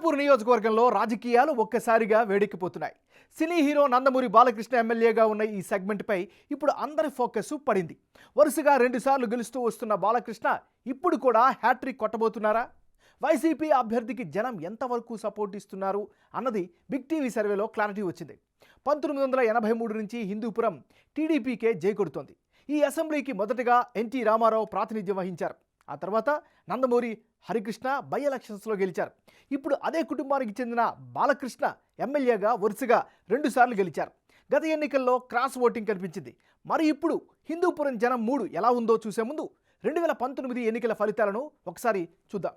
హిందూపూర్ నియోజకవర్గంలో రాజకీయాలు ఒక్కసారిగా వేడెక్కిపోతున్నాయి. సినీ హీరో నందమూరి బాలకృష్ణ ఎమ్మెల్యేగా ఉన్న ఈ సెగ్మెంట్పై ఇప్పుడు అందరి ఫోకస్ పడింది. వరుసగా 2 సార్లు గెలుస్తూ వస్తున్న బాలకృష్ణ ఇప్పుడు కూడా హ్యాట్రిక్ కొట్టబోతున్నారా? వైసీపీ అభ్యర్థికి జనం ఎంతవరకు సపోర్ట్ ఇస్తున్నారు అన్నది బిగ్ టీవీ సర్వేలో క్లారిటీ వచ్చింది. 1983 నుంచి హిందూపురం టీడీపీకే జై కొడుతోంది. ఈ అసెంబ్లీకి మొదటగా ఎన్టీ రామారావు ప్రాతినిధ్యం వహించారు. ఆ తర్వాత నందమూరి హరికృష్ణ బై ఎలక్షన్స్లో గెలిచారు. ఇప్పుడు అదే కుటుంబానికి చెందిన బాలకృష్ణ ఎమ్మెల్యేగా వరుసగా 2 సార్లు గెలిచారు. గత ఎన్నికల్లో క్రాస్ ఓటింగ్ కనిపించింది. మరి ఇప్పుడు హిందూపురం జనం మూడు ఎలా ఉందో చూసే ముందు 2019 ఎన్నికల ఫలితాలను ఒకసారి చూద్దాం.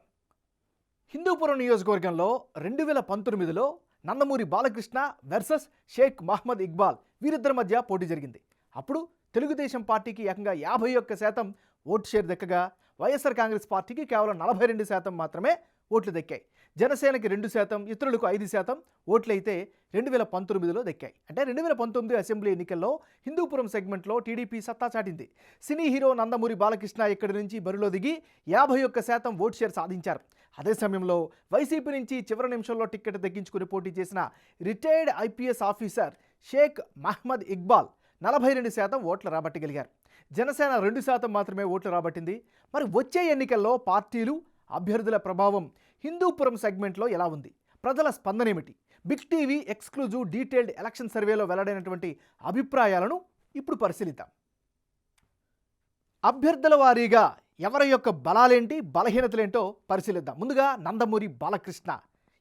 హిందూపురం నియోజకవర్గంలో 2019లో నందమూరి బాలకృష్ణ వర్సెస్ షేక్ మహమ్మద్ ఇక్బాల్ వీరిద్దరి మధ్య పోటీ జరిగింది. అప్పుడు తెలుగుదేశం పార్టీకి ఏకంగా 51% ఓటు షేర్ దక్కగా వైఎస్ఆర్ కాంగ్రెస్ పార్టీకి కేవలం 42% మాత్రమే ఓట్లు దక్కాయి. జనసేనకి 2%, ఇతరులకు 5% ఓట్లయితే 2019లో దక్కాయి. అంటే 2019 అసెంబ్లీ ఎన్నికల్లో హిందూపురం సెగ్మెంట్లో టీడీపీ సత్తా చాటింది. సినీ హీరో నందమూరి బాలకృష్ణ ఇక్కడి నుంచి బరిలో దిగి 51% ఓట్ షేర్ సాధించారు. అదే సమయంలో వైసీపీ నుంచి చివరి నిమిషంలో టిక్కెట్ దక్కించుకుని పోటీ చేసిన retired IPS officer Shaik Mohammed Iqbal 42% ఓట్లు రాబట్టగలిగారు. జనసేన 2% మాత్రమే ఓట్లు రాబట్టింది. మరి వచ్చే ఎన్నికల్లో పార్టీలు, అభ్యర్థుల ప్రభావం హిందూపురం సెగ్మెంట్లో ఎలా ఉంది? ప్రజల స్పందన ఏమిటి? Big TV exclusive detailed election సర్వేలో వెల్లడైనటువంటి అభిప్రాయాలను ఇప్పుడు పరిశీలిద్దాం. అభ్యర్థుల వారీగా ఎవరి యొక్క బలాలేంటి, బలహీనతలేంటో పరిశీలిద్దాం. ముందుగా నందమూరి బాలకృష్ణ,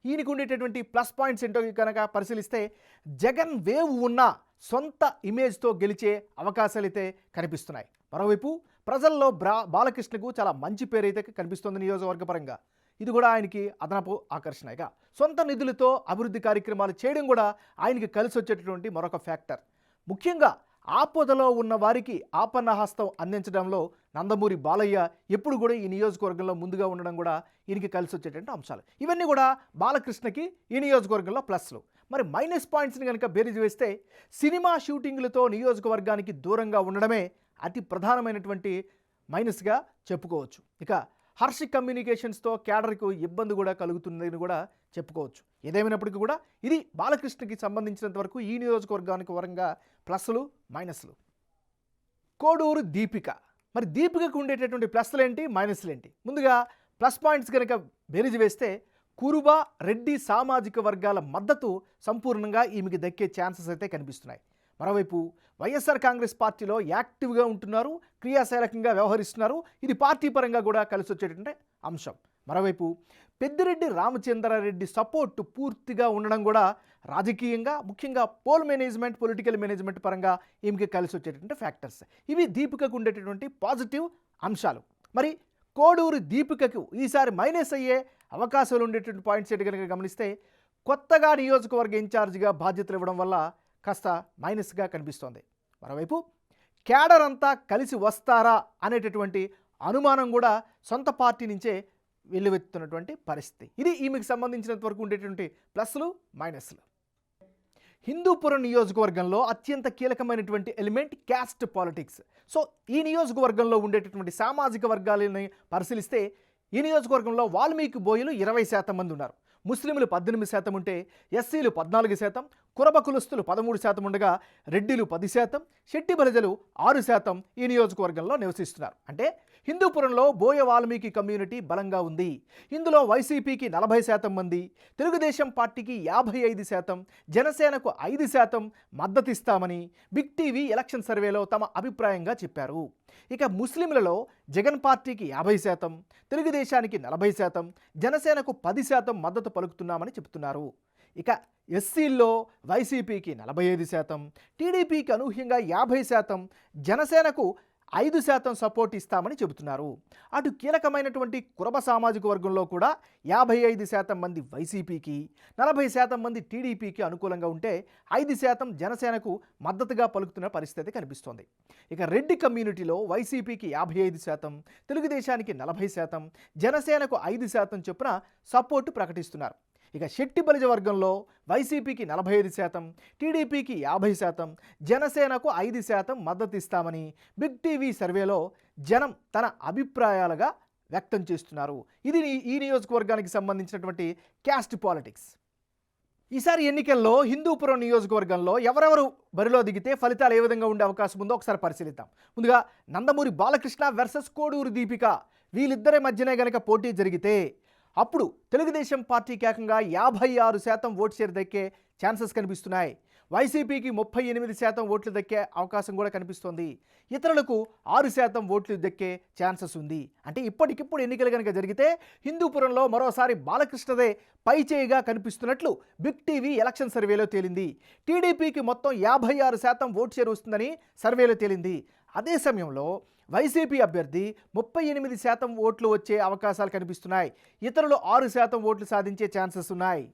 ఈయనకు ఉండేటటువంటి ప్లస్ పాయింట్స్ ఏంటో కనుక పరిశీలిస్తే జగన్ వేవ్ ఉన్న సొంత ఇమేజ్తో గెలిచే అవకాశాలు అయితే కనిపిస్తున్నాయి. మరోవైపు ప్రజల్లో బాలకృష్ణకు చాలా మంచి పేరు అయితే కనిపిస్తుంది నియోజకవర్గ పరంగా. ఇది కూడా ఆయనకి అదనపు ఆకర్షణగా సొంత నిధులతో అభివృద్ధి కార్యక్రమాలు చేయడం కూడా ఆయనకి కలిసి వచ్చేటటువంటి మరొక ఫ్యాక్టర్. ముఖ్యంగా ఆపదలో ఉన్న వారికి ఆపన్నహస్తం అందించడంలో నందమూరి బాలయ్య ఎప్పుడు కూడా ఈ నియోజకవర్గంలో ముందుగా ఉండడం కూడా ఈయనకి కలిసి వచ్చేటువంటి అంశాలు. ఇవన్నీ కూడా బాలకృష్ణకి ఈ నియోజకవర్గంలో ప్లస్లు. మరి మైనస్ పాయింట్స్ని కనుక బేరీజు వేస్తే సినిమా షూటింగ్లతో నియోజకవర్గానికి దూరంగా ఉండడమే అతి ప్రధానమైనటువంటి మైనస్గా చెప్పుకోవచ్చు. ఇక హర్ష కమ్యూనికేషన్స్తో క్యాడర్కు ఇబ్బంది కూడా కలుగుతుందని కూడా చెప్పుకోవచ్చు. ఏదేమైనప్పటికీ కూడా ఇది బాలకృష్ణకి సంబంధించినంత వరకు ఈ నియోజకవర్గానికి వరంగా ప్లస్లు, మైనస్లు. కోడూరు దీపిక, మరి దీపికకు ఉండేటటువంటి ప్లస్లు ఏంటి, మైనస్లు ఏంటి? ముందుగా ప్లస్ పాయింట్స్ కనుక బేరీజు వేస్తే కురుబ, రెడ్డి సామాజిక వర్గాల మద్దతు సంపూర్ణంగా ఈమెకి దక్కే ఛాన్సెస్ అయితే కనిపిస్తున్నాయి. మరోవైపు వైఎస్ఆర్ కాంగ్రెస్ పార్టీలో యాక్టివ్గా ఉంటున్నారు, క్రియాశీలకంగా వ్యవహరిస్తున్నారు. ఇది పార్టీ పరంగా కూడా కలిసి వచ్చేటటువంటి అంశం. మరోవైపు పెద్దిరెడ్డి రామచంద్రారెడ్డి సపోర్టు పూర్తిగా ఉండడం కూడా రాజకీయంగా, ముఖ్యంగా పోల్ మేనేజ్మెంట్, పొలిటికల్ మేనేజ్మెంట్ పరంగా ఈమెకి కలిసి వచ్చేటటువంటి ఫ్యాక్టర్స్. ఇవి దీపికకు ఉండేటటువంటి పాజిటివ్ అంశాలు. మరి కోడూరు దీపికకు ఈసారి మైనస్ అయ్యే అవకాశాలు ఉండేటువంటి పాయింట్స్ ఏంటి కనుక గమనిస్తే కొత్తగా నియోజకవర్గ ఇన్ఛార్జిగా బాధ్యతలు ఇవ్వడం వల్ల కాస్త మైనస్గా కనిపిస్తోంది. మరోవైపు క్యాడర్ అంతా కలిసి వస్తారా అనేటటువంటి అనుమానం కూడా సొంత పార్టీ నుంచే వెల్లువెత్తుతున్నటువంటి పరిస్థితి. ఇది ఈమెకు సంబంధించినంత వరకు ఉండేటువంటి ప్లస్లు, మైనస్లు. హిందూపురం నియోజకవర్గంలో అత్యంత కీలకమైనటువంటి ఎలిమెంట్ క్యాస్ట్ పాలిటిక్స్. సో ఈ నియోజకవర్గంలో ఉండేటటువంటి సామాజిక వర్గాలని పరిశీలిస్తే ఈ నియోజకవర్గంలో వాల్మీకి బోయలు 20% మంది ఉన్నారు. ముస్లింలు 18% ఉంటే ఎస్సీలు 14%, కురబ కులస్తులు 13% ఉండగా రెడ్డిలు 10%, శెట్టి బలిజలు 6% ఈ నియోజకవర్గంలో నివసిస్తున్నారు. అంటే హిందూపురంలో బోయ వాల్మీకి కమ్యూనిటీ బలంగా ఉంది. ఇందులో వైసీపీకి 40% మంది, తెలుగుదేశం పార్టీకి 55%, జనసేనకు 5% మద్దతిస్తామని బిగ్ టీవీ ఎలక్షన్ సర్వేలో తమ అభిప్రాయంగా చెప్పారు. ఇక ముస్లింలలో జగన్ పార్టీకి 50%, తెలుగుదేశానికి 40%, జనసేనకు 10% మద్దతు పలుకుతున్నామని చెబుతున్నారు. ఇక ఎస్సీల్లో వైసీపీకి 45%, టీడీపీకి అనూహ్యంగా 50%, జనసేనకు 5% సపోర్ట్ ఇస్తామని చెబుతున్నారు. అటు కీలకమైనటువంటి కురబ సామాజిక వర్గంలో కూడా 55% మంది వైసీపీకి, 40% మంది టీడీపీకి అనుకూలంగా ఉంటే 5% జనసేనకు మద్దతుగా పలుకుతున్న పరిస్థితి కనిపిస్తోంది. ఇక రెడ్డి కమ్యూనిటీలో వైసీపీకి 55%, తెలుగుదేశానికి 40%, జనసేనకు 5% చొప్పున సపోర్టు ప్రకటిస్తున్నారు. ఇక శెట్టి బలిజ వర్గంలో వైసీపీకి 45%, టీడీపీకి 50%, జనసేనకు 5% మద్దతు ఇస్తామని బిగ్ టీవీ సర్వేలో జనం తన అభిప్రాయాలుగా వ్యక్తం చేస్తున్నారు. ఇది ఈ నియోజకవర్గానికి సంబంధించినటువంటి క్యాస్ట్ పాలిటిక్స్. ఈసారి ఎన్నికల్లో హిందూపురం నియోజకవర్గంలో ఎవరెవరు బరిలో దిగితే ఫలితాలు ఏ విధంగా ఉండే అవకాశం ఉందో ఒకసారి పరిశీలిద్దాం. ముందుగా నందమూరి బాలకృష్ణ వర్సెస్ కోడూరు దీపిక, వీళ్ళిద్దరి మధ్యనే గనక పోటీ జరిగితే అప్పుడు తెలుగుదేశం పార్టీకి ఏకంగా 56% ఓటు షేర్ దక్కే ఛాన్సెస్ కనిపిస్తున్నాయి. వైసీపీకి 38% ఓట్లు దక్కే అవకాశం కూడా కనిపిస్తోంది. ఇతరులకు 6% ఓట్లు దక్కే ఛాన్సెస్ ఉంది. అంటే ఇప్పటికిప్పుడు ఎన్నికలు కనుక జరిగితే హిందూపురంలో మరోసారి బాలకృష్ణదే పైచేయిగా కనిపిస్తున్నట్లు బిగ్ టీవీ ఎలక్షన్ సర్వేలో తేలింది. టీడీపీకి మొత్తం 56% ఓటు షేర్ వస్తుందని సర్వేలో తేలింది. అదే సమయంలో వైసీపీ అభ్యర్థి 38% ఓట్లు వచ్చే అవకాశాలు కనిపిస్తున్నాయి. ఇతరులు 6% ఓట్లు సాధించే ఛాన్సెస్ ఉన్నాయి.